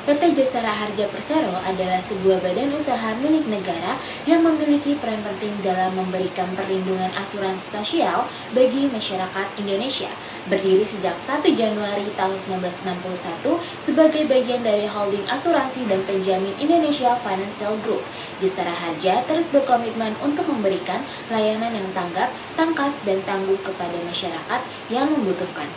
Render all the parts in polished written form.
PT Jasara Harja Persero adalah sebuah badan usaha milik negara yang memiliki peran penting dalam memberikan perlindungan asuransi sosial bagi masyarakat Indonesia. Berdiri sejak 1 Januari tahun 1961 sebagai bagian dari holding asuransi dan penjamin Indonesia Financial Group, Jasara Harja terus berkomitmen untuk memberikan layanan yang tanggap, tangkas, dan tangguh kepada masyarakat yang membutuhkan.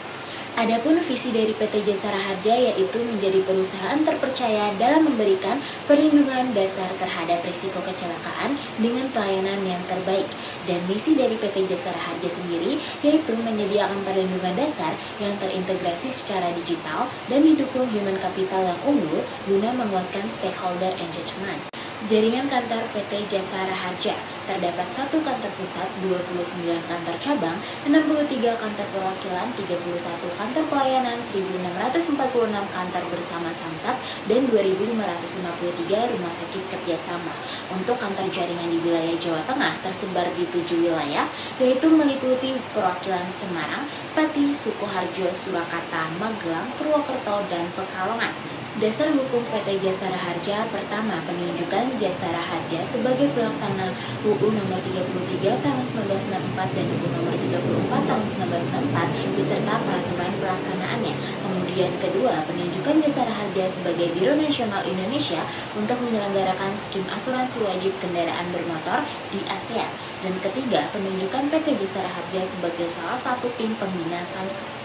Adapun visi dari PT Jasara Harja yaitu menjadi perusahaan terpercaya dalam memberikan perlindungan dasar terhadap risiko kecelakaan dengan pelayanan yang terbaik. Dan misi dari PT Jasara Harja sendiri yaitu menyediakan perlindungan dasar yang terintegrasi secara digital dan didukung human capital yang unggul guna menguatkan stakeholder engagement. Jaringan kantor PT Jasara Harja terdapat 1 kantor pusat, 29 kantor cabang, 63 kantor perwakilan, 31 kantor pelayanan, 1.646 kantor bersama Samsat, dan 2.553 rumah sakit kerjasama. Untuk kantor jaringan di wilayah Jawa Tengah tersebar di 7 wilayah, yaitu meliputi perwakilan Semarang, Pati, Sukoharjo, Surakarta, Magelang, Purwokerto, dan Pekalongan. Dasar hukum PT Jasara Harja pertama, penunjukan Jasara Harja sebagai pelaksana UU nomor 33 tahun 1964 dan UU nomor 34 tahun 1964 beserta peraturan pelaksanaannya. Kemudian kedua, penunjukan Jasara Harja sebagai Biro Nasional Indonesia untuk menyelenggarakan skim asuransi wajib kendaraan bermotor di ASEAN. Dan ketiga, penunjukan PT Jasara Harja sebagai salah satu tim pembina Samsat.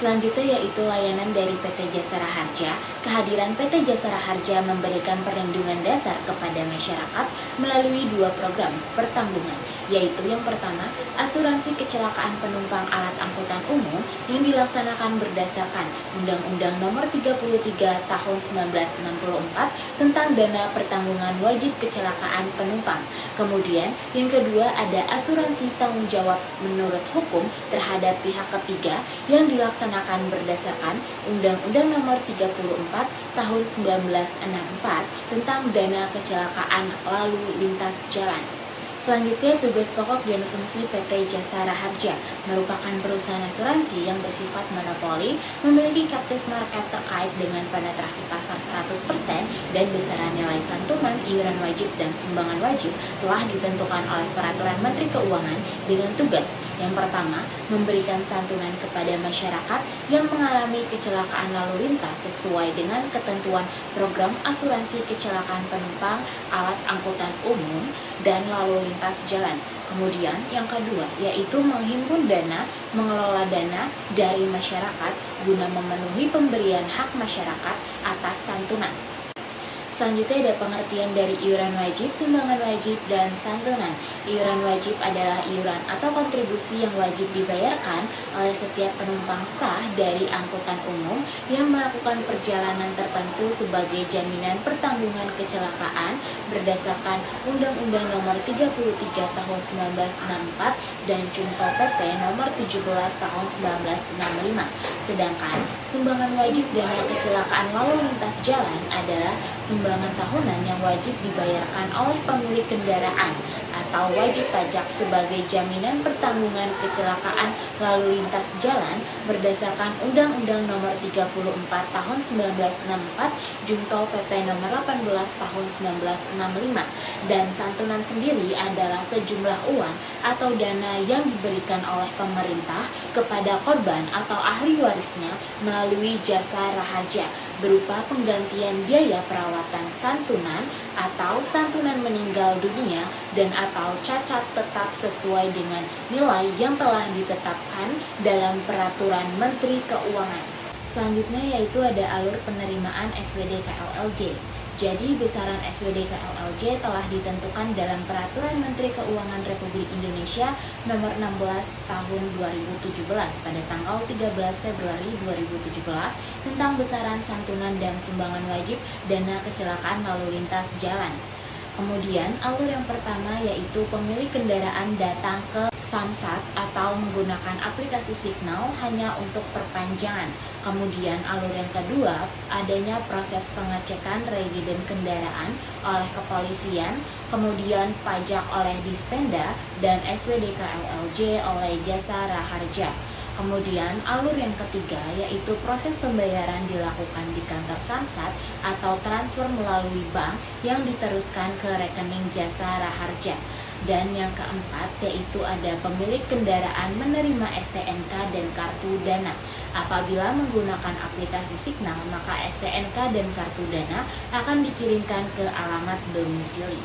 Selanjutnya yaitu layanan dari PT Jasara Harja. Kehadiran PT Jasara Harja memberikan perlindungan dasar kepada masyarakat melalui 2 program pertanggungan, yaitu yang pertama, asuransi kecelakaan penumpang alat angkutan umum yang dilaksanakan berdasarkan Undang-Undang Nomor 33 Tahun 1964 tentang dana pertanggungan wajib kecelakaan penumpang. Kemudian, yang kedua ada asuransi tanggung jawab menurut hukum terhadap pihak ketiga yang dilaksanakan berdasarkan Undang-Undang Nomor 34 Tahun 1964 tentang dana kecelakaan lalu lintas jalan. Selanjutnya, tugas pokok dan fungsi PT Jasara Harja merupakan perusahaan asuransi yang bersifat monopoli, memiliki captive market terkait dengan penetrasi pasar 100% dan besaran nilai santunan, iuran wajib, dan sumbangan wajib telah ditentukan oleh Peraturan Menteri Keuangan dengan tugas yang pertama, memberikan santunan kepada masyarakat yang mengalami kecelakaan lalu lintas sesuai dengan ketentuan program asuransi kecelakaan penumpang alat angkutan umum dan lalu lintas jalan. Kemudian yang kedua yaitu menghimpun dana, mengelola dana dari masyarakat guna memenuhi pemberian hak masyarakat atas santunan. Selanjutnya ada pengertian dari iuran wajib, sumbangan wajib, dan santunan. Iuran wajib adalah iuran atau kontribusi yang wajib dibayarkan oleh setiap penumpang sah dari angkutan umum yang melakukan perjalanan tertentu sebagai jaminan pertanggungan kecelakaan berdasarkan Undang-Undang Nomor 33 Tahun 1964 dan Junto PP Nomor 17 Tahun 1965. Sedangkan sumbangan wajib dana kecelakaan lalu lintas jalan adalah sumbangan tahunan yang wajib dibayarkan oleh pemilik kendaraan atau wajib pajak sebagai jaminan pertanggungan kecelakaan lalu lintas jalan berdasarkan Undang-Undang Nomor 34 Tahun 1964 Junto PP Nomor 18 Tahun 1965. Dan santunan sendiri adalah sejumlah uang atau dana yang diberikan oleh pemerintah kepada korban atau ahli warisnya melalui Jasara Harja berupa penggantian biaya perawatan santunan atau santunan meninggal dunia dan atau cacat tetap sesuai dengan nilai yang telah ditetapkan dalam Peraturan Menteri Keuangan. Selanjutnya yaitu ada alur penerimaan SWD KLLJ. Jadi besaran SWD KLLJ telah ditentukan dalam Peraturan Menteri Keuangan Republik Indonesia Nomor 16 Tahun 2017 pada tanggal 13 Februari 2017 tentang besaran santunan dan sumbangan wajib dana kecelakaan lalu lintas jalan. Kemudian alur yang pertama yaitu pemilik kendaraan datang ke Samsat atau menggunakan aplikasi Signal hanya untuk perpanjangan. Kemudian alur yang kedua adanya proses pengecekan residen kendaraan oleh kepolisian, kemudian pajak oleh Dispenda dan SWD KLLJ oleh Jasara Harja. Kemudian alur yang ketiga yaitu proses pembayaran dilakukan di kantor Samsat atau transfer melalui bank yang diteruskan ke rekening jasa raharja. Dan yang keempat yaitu ada pemilik kendaraan menerima STNK dan kartu Dana. Apabila menggunakan aplikasi Signal, maka STNK dan kartu Dana akan dikirimkan ke alamat domisili.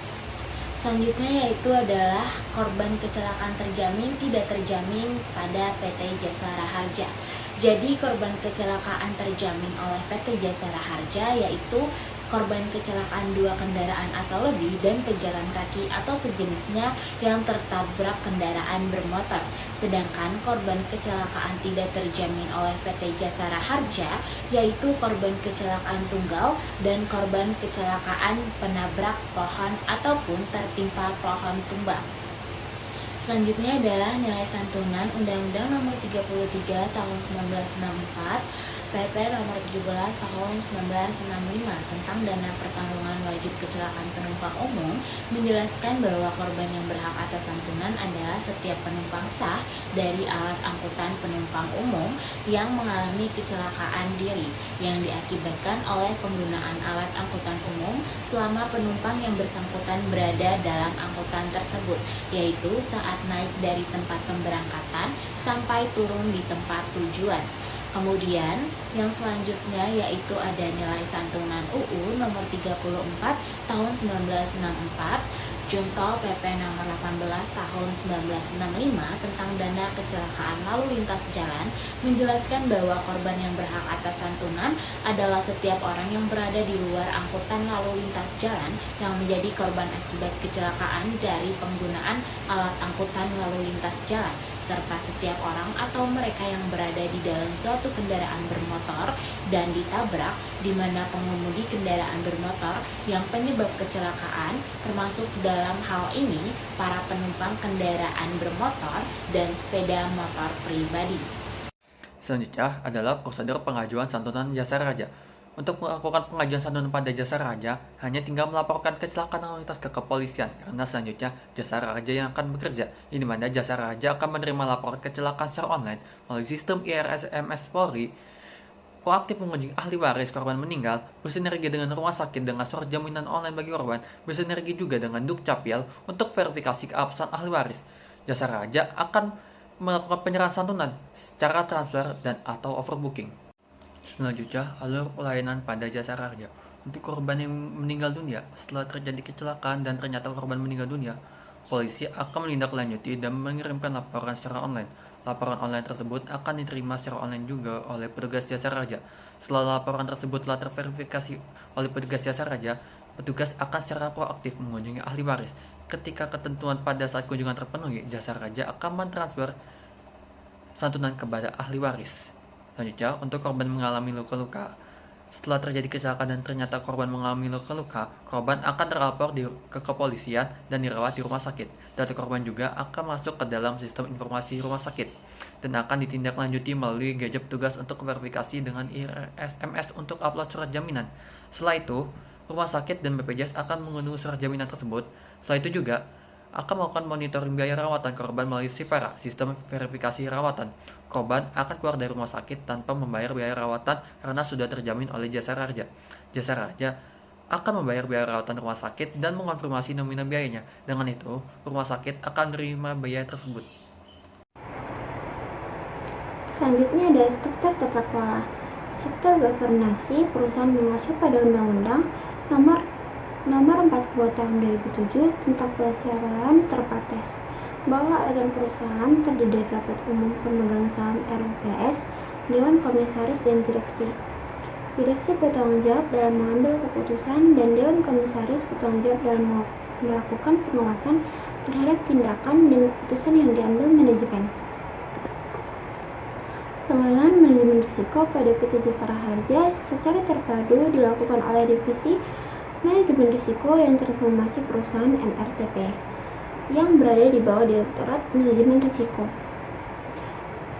Selanjutnya yaitu adalah korban kecelakaan terjamin tidak terjamin pada PT Jasa Raharja. Jadi korban kecelakaan terjamin oleh PT Jasa Raharja yaitu korban kecelakaan 2 kendaraan atau lebih dan pejalan kaki atau sejenisnya yang tertabrak kendaraan bermotor. Sedangkan korban kecelakaan tidak terjamin oleh PT Jasa Raharja yaitu korban kecelakaan tunggal dan korban kecelakaan penabrak pohon ataupun tertimpa pohon tumbang. Selanjutnya adalah nilai santunan Undang-Undang Nomor 33 Tahun 1964, PP Nomor 17 Tahun 1965 tentang dana pertanggungan wajib kecelakaan penumpang umum menjelaskan bahwa korban yang berhak atas santunan adalah setiap penumpang sah dari alat angkutan penumpang umum yang mengalami kecelakaan diri yang diakibatkan oleh penggunaan alat angkutan umum selama penumpang yang bersangkutan berada dalam angkutan tersebut, yaitu saat naik dari tempat pemberangkatan sampai turun di tempat tujuan. Kemudian yang selanjutnya yaitu ada nilai santunan UU nomor 34 tahun 1964 Junto PP nomor 18 tahun 1965 tentang dana kecelakaan lalu lintas jalan menjelaskan bahwa korban yang berhak atas santunan adalah setiap orang yang berada di luar angkutan lalu lintas jalan yang menjadi korban akibat kecelakaan dari penggunaan alat angkutan lalu lintas jalan, serta setiap orang atau mereka yang berada di dalam suatu kendaraan bermotor dan ditabrak di mana pengemudi kendaraan bermotor yang penyebab kecelakaan termasuk dalam hal ini para penumpang kendaraan bermotor dan sepeda motor pribadi. Selanjutnya adalah prosedur pengajuan santunan jasa raja. Untuk melakukan pengajuan santunan pada jasa raja, hanya tinggal melaporkan kecelakaan lalu lintas ke kepolisian, karena selanjutnya jasa raja yang akan bekerja, di mana jasa raja akan menerima laporan kecelakaan secara online melalui sistem IRSMS Polri. Proaktif mengunjungi ahli waris korban meninggal, bersinergi dengan rumah sakit dengan surat jaminan online bagi korban, bersinergi juga dengan Dukcapil untuk verifikasi keabsahan ahli waris. Jasa raja akan melakukan penyerahan santunan secara transfer dan atau overbooking. Selanjutnya, alur pelayanan pada jasa raja. Untuk korban yang meninggal dunia, setelah terjadi kecelakaan dan ternyata korban meninggal dunia, polisi akan menindaklanjuti dan mengirimkan laporan secara online. Laporan online tersebut akan diterima secara online juga oleh petugas jasa raja. Setelah laporan tersebut telah terverifikasi oleh petugas jasa raja, petugas akan secara proaktif mengunjungi ahli waris. Ketika ketentuan pada saat kunjungan terpenuhi, jasa raja akan mentransfer santunan kepada ahli waris. Selanjutnya, untuk korban mengalami luka-luka. Setelah terjadi kecelakaan dan ternyata korban mengalami luka-luka, korban akan terlapor ke kepolisian dan dirawat di rumah sakit. Data korban juga akan masuk ke dalam sistem informasi rumah sakit dan akan ditindaklanjuti melalui gadget petugas untuk verifikasi dengan SMS untuk upload surat jaminan. Setelah itu, rumah sakit dan BPJS akan mengunduh surat jaminan tersebut. Setelah itu juga akan melakukan monitoring biaya rawatan korban melalui SIVERA, sistem verifikasi rawatan. Korban akan keluar dari rumah sakit tanpa membayar biaya rawatan karena sudah terjamin oleh jasa raja. Jasa raja akan membayar biaya rawatan rumah sakit dan mengonfirmasi nominal biayanya. Dengan itu, rumah sakit akan menerima biaya tersebut. Selanjutnya ada struktur tata kelola. Struktur governansi perusahaan mengacu pada Undang-Undang Nomor 40 Tahun 2007 tentang persiapan terbatas, bahwa organ perusahaan terdiri dari rapat umum pemegang saham RUPS, dewan komisaris dan direksi. Direksi bertanggung jawab dalam mengambil keputusan dan dewan komisaris bertanggung jawab dalam melakukan pengawasan terhadap tindakan dan keputusan yang diambil manajemen. Pengelolaan manajemen risiko pada PT Jasa Raharja secara terpadu dilakukan oleh divisi Manajemen Risiko dan Transformasi Perusahaan MRTP yang berada di bawah Direktorat Manajemen Risiko.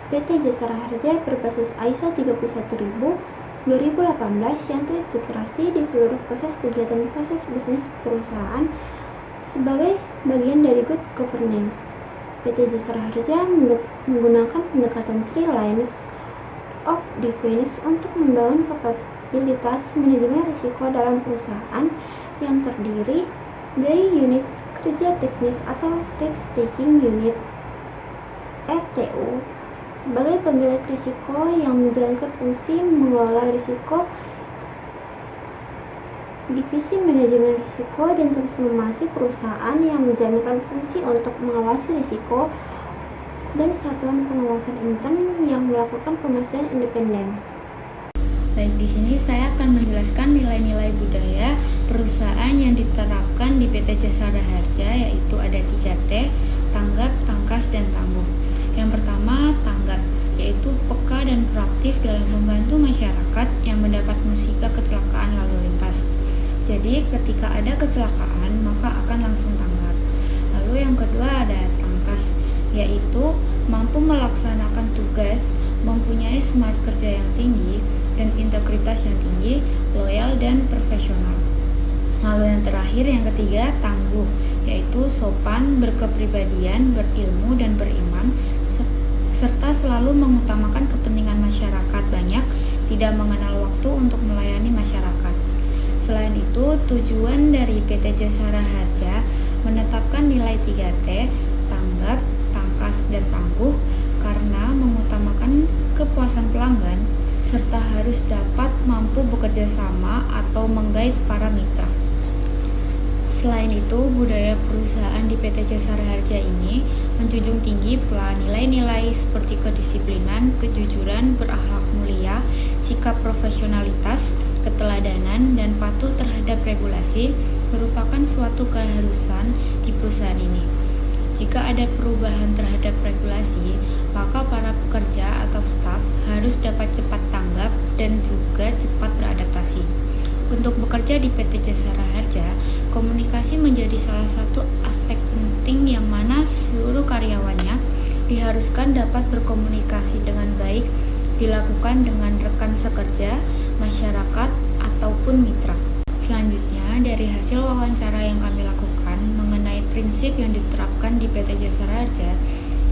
PT Jasa Raharja berbasis ISO 31000/2018 yang terintegrasi di seluruh proses kegiatan proses bisnis perusahaan sebagai bagian dari good governance. PT Jasara Harja menggunakan pendekatan Three Lines of Defense untuk membangun kapabilitas manajemen risiko dalam perusahaan yang terdiri dari unit kerja teknis atau Risk Taking Unit (RTU) sebagai pemilik risiko yang menjalankan fungsi mengelola risiko, divisi manajemen risiko dan transformasi perusahaan yang menjalankan fungsi untuk mengawasi risiko, dan satuan pengawasan intern yang melakukan pemastian independen. Baik, di sini saya akan menjelaskan nilai-nilai budaya perusahaan yang diterapkan di PT Jasara Harja, yaitu ada 3T, tanggap, tangkas, dan tangguh. Yang pertama, tanggap, yaitu peka dan proaktif dalam membantu masyarakat yang mendapat musibah kecelakaan lalu lintas. Jadi, ketika ada kecelakaan, maka akan langsung tanggap. Lalu yang kedua ada tangkas, yaitu mampu melaksanakan tugas, mempunyai semangat kerja yang tinggi, dan integritas yang tinggi, loyal, dan profesional. Lalu yang terakhir, yang ketiga, tangguh, yaitu sopan, berkepribadian, berilmu, dan beriman, serta selalu mengutamakan kepentingan masyarakat banyak, tidak mengenal waktu untuk melayani masyarakat. Selain itu, tujuan dari PT Jasara Harja menetapkan nilai 3T, tanggap, tangkas, dan tangguh karena mengutamakan kepuasan pelanggan serta harus dapat mampu bekerja sama atau menggait para mitra. Selain itu, budaya perusahaan di PT Jasara Harja ini menjunjung tinggi pula nilai-nilai seperti kedisiplinan, kejujuran, berakhlak mulia, sikap profesionalitas, keteladanan, dan patuh terhadap regulasi merupakan suatu keharusan di perusahaan ini. Jika ada perubahan terhadap regulasi, maka para pekerja atau staf harus dapat cepat tanggap dan juga cepat beradaptasi. Untuk bekerja di PT Jasara Harja, komunikasi menjadi salah satu aspek penting yang mana seluruh karyawannya diharuskan dapat berkomunikasi dengan baik, dilakukan dengan rekan sekerja, masyarakat, ataupun mitra. Selanjutnya, dari hasil wawancara yang kami lakukan mengenai prinsip yang diterapkan di PT Jasara Harja,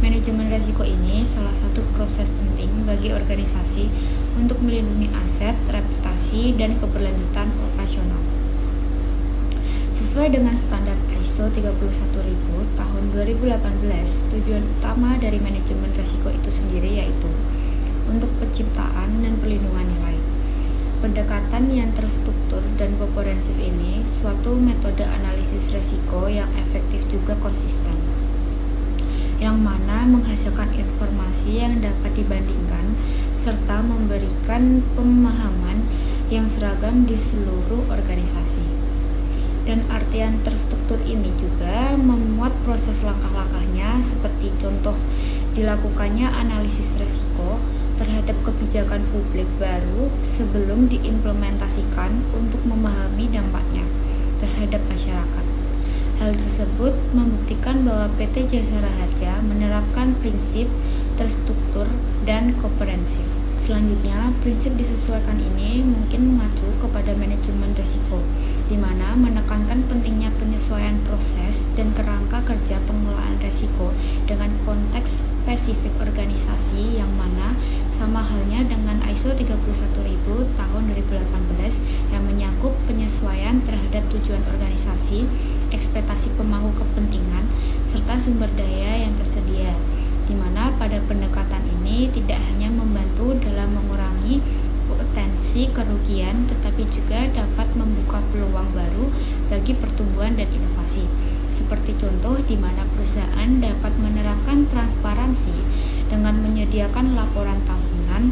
manajemen risiko ini salah satu proses penting bagi organisasi untuk melindungi aset, reputasi, dan keberlanjutan operasional. Sesuai dengan standar ISO 31000 tahun 2018, tujuan utama dari manajemen risiko itu sendiri yaitu untuk penciptaan dan perlindungan nilai. Pendekatan yang terstruktur dan komprehensif ini suatu metode analisis risiko yang efektif juga konsisten, yang mana menghasilkan informasi yang dapat dibandingkan serta memberikan pemahaman yang seragam di seluruh organisasi. Dan artian terstruktur ini juga memuat proses langkah-langkahnya seperti contoh dilakukannya analisis risiko terhadap kebijakan publik baru sebelum diimplementasikan untuk memahami dampaknya terhadap masyarakat. Hal tersebut membuktikan bahwa PT Jasara Harja menerapkan prinsip terstruktur dan komprehensif. Selanjutnya, prinsip disesuaikan ini mungkin mengacu kepada manajemen risiko, di mana menekankan pentingnya penyesuaian proses dan kerangka kerja pengelolaan risiko dengan konteks spesifik organisasi yang mana sama halnya dengan ISO 31000 tahun 2018 yang menyangkut penyesuaian terhadap tujuan organisasi, ekspektasi pemangku kepentingan, serta sumber daya yang tersedia, di mana pada pendekatan ini tidak hanya membantu dalam mengurangi potensi kerugian, tetapi juga dapat membuka peluang baru bagi pertumbuhan dan inovasi. Seperti contoh di mana perusahaan dapat menerapkan transparansi dengan menyediakan laporan tahunan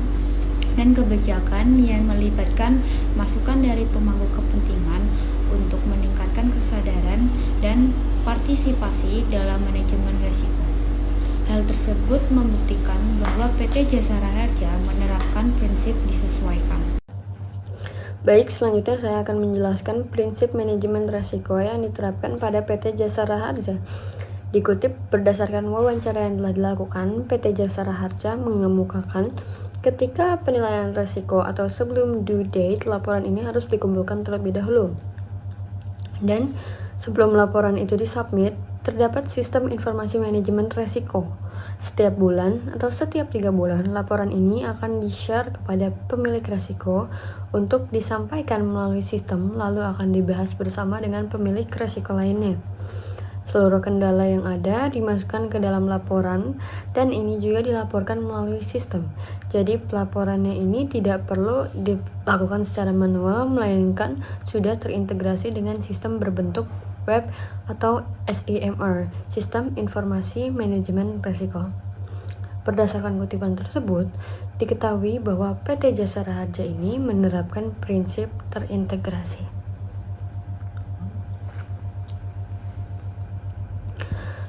dan kebijakan yang melibatkan masukan dari pemangku kepentingan untuk meningkatkan kesadaran dan partisipasi dalam manajemen risiko. Hal tersebut membuktikan bahwa PT Jasara Harja menerapkan prinsip disesuaikan. Baik, selanjutnya saya akan menjelaskan prinsip manajemen risiko yang diterapkan pada PT Jasara Harja. Dikutip berdasarkan wawancara yang telah dilakukan, PT Jasara Harja mengemukakan ketika penilaian risiko atau sebelum due date, laporan ini harus dikumpulkan terlebih dahulu. Dan sebelum laporan itu disubmit, terdapat sistem informasi manajemen resiko. Setiap bulan atau setiap 3 bulan, laporan ini akan di-share kepada pemilik resiko untuk disampaikan melalui sistem, lalu akan dibahas bersama dengan pemilik resiko lainnya. Seluruh kendala yang ada dimasukkan ke dalam laporan dan ini juga dilaporkan melalui sistem. Jadi pelaporannya ini tidak perlu dilakukan secara manual, melainkan sudah terintegrasi dengan sistem berbentuk web atau SIMR, Sistem Informasi Manajemen Risiko. Berdasarkan kutipan tersebut, diketahui bahwa PT Jasara Harja ini menerapkan prinsip terintegrasi.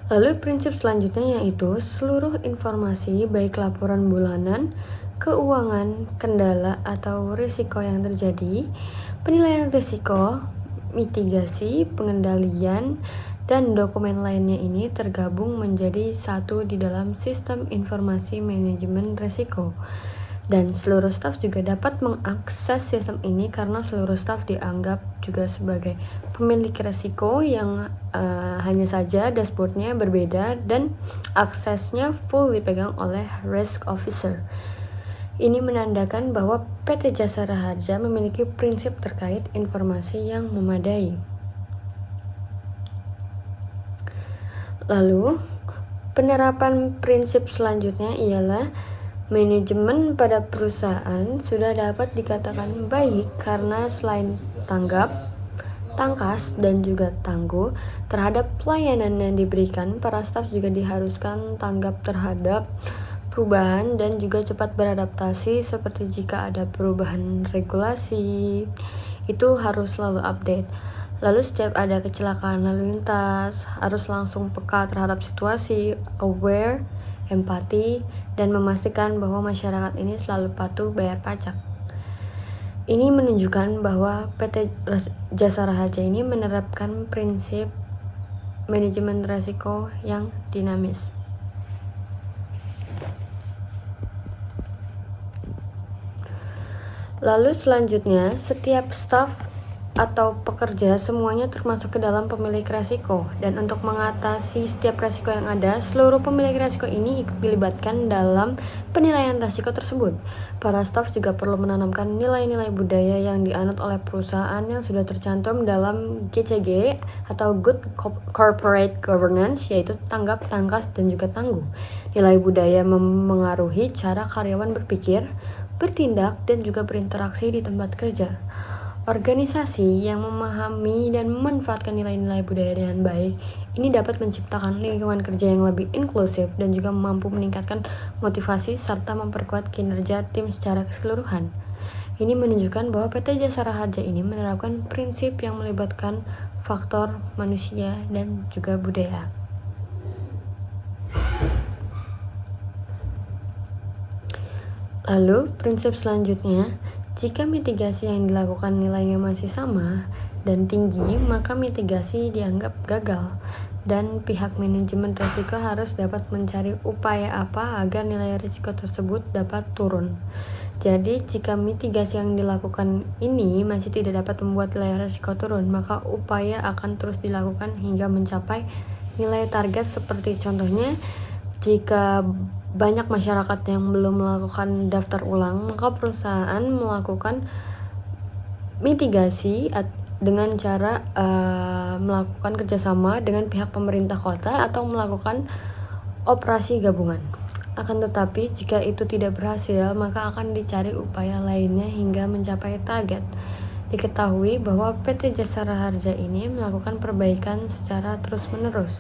Lalu prinsip selanjutnya yaitu seluruh informasi baik laporan bulanan, keuangan, kendala atau risiko yang terjadi, penilaian risiko, mitigasi, pengendalian, dan dokumen lainnya ini tergabung menjadi satu di dalam sistem informasi manajemen risiko. Dan seluruh staf juga dapat mengakses sistem ini karena seluruh staf dianggap juga sebagai pemilik risiko yang hanya saja dashboardnya berbeda dan aksesnya full dipegang oleh risk officer. Ini menandakan bahwa PT Jasara Harja memiliki prinsip terkait informasi yang memadai. Lalu, penerapan prinsip selanjutnya ialah manajemen pada perusahaan sudah dapat dikatakan baik karena selain tanggap, tangkas, dan juga tangguh terhadap pelayanan yang diberikan, para staf juga diharuskan tanggap terhadap perubahan dan juga cepat beradaptasi seperti jika ada perubahan regulasi, itu harus selalu update. Lalu setiap ada kecelakaan lalu lintas, harus langsung peka terhadap situasi, aware, empati, dan memastikan bahwa masyarakat ini selalu patuh bayar pajak. Ini menunjukkan bahwa PT Jasara Harja ini menerapkan prinsip manajemen risiko yang dinamis. Lalu selanjutnya, setiap staf atau pekerja semuanya termasuk ke dalam pemilik resiko, dan untuk mengatasi setiap resiko yang ada, seluruh pemilik resiko ini ikut dilibatkan dalam penilaian resiko tersebut. Para staf juga perlu menanamkan nilai-nilai budaya yang dianut oleh perusahaan yang sudah tercantum dalam GCG atau Good Corporate Governance, yaitu tanggap, tangkas, dan juga tangguh. Nilai budaya memengaruhi cara karyawan berpikir, bertindak, dan juga berinteraksi di tempat kerja. Organisasi yang memahami dan memanfaatkan nilai-nilai budaya dengan baik ini dapat menciptakan lingkungan kerja yang lebih inklusif dan juga mampu meningkatkan motivasi serta memperkuat kinerja tim secara keseluruhan. Ini menunjukkan bahwa PT Jasara Harja ini menerapkan prinsip yang melibatkan faktor manusia dan juga budaya. Lalu, prinsip selanjutnya, jika mitigasi yang dilakukan nilainya masih sama dan tinggi, maka mitigasi dianggap gagal dan pihak manajemen risiko harus dapat mencari upaya apa agar nilai risiko tersebut dapat turun. Jadi, jika mitigasi yang dilakukan ini masih tidak dapat membuat nilai risiko turun, maka upaya akan terus dilakukan hingga mencapai nilai target, seperti contohnya jika banyak masyarakat yang belum melakukan daftar ulang, maka perusahaan melakukan mitigasi dengan cara melakukan kerjasama dengan pihak pemerintah kota atau melakukan operasi gabungan. Akan tetapi, jika itu tidak berhasil, maka akan dicari upaya lainnya hingga mencapai target. Diketahui bahwa PT Jasara Harja ini melakukan perbaikan secara terus-menerus.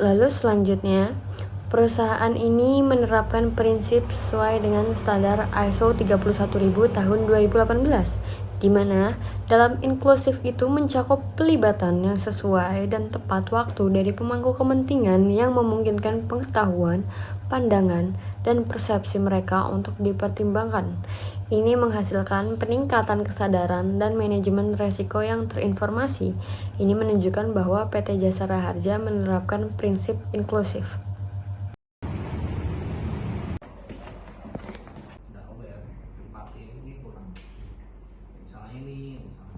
Lalu selanjutnya, perusahaan ini menerapkan prinsip sesuai dengan standar ISO 31000 tahun 2018, di mana dalam inklusif itu mencakup pelibatan yang sesuai dan tepat waktu dari pemangku kepentingan yang memungkinkan pengetahuan, pandangan, dan persepsi mereka untuk dipertimbangkan. Ini menghasilkan peningkatan kesadaran dan manajemen risiko yang terinformasi. Ini menunjukkan bahwa PT Jasara Harja menerapkan prinsip inklusif. ini, misalkan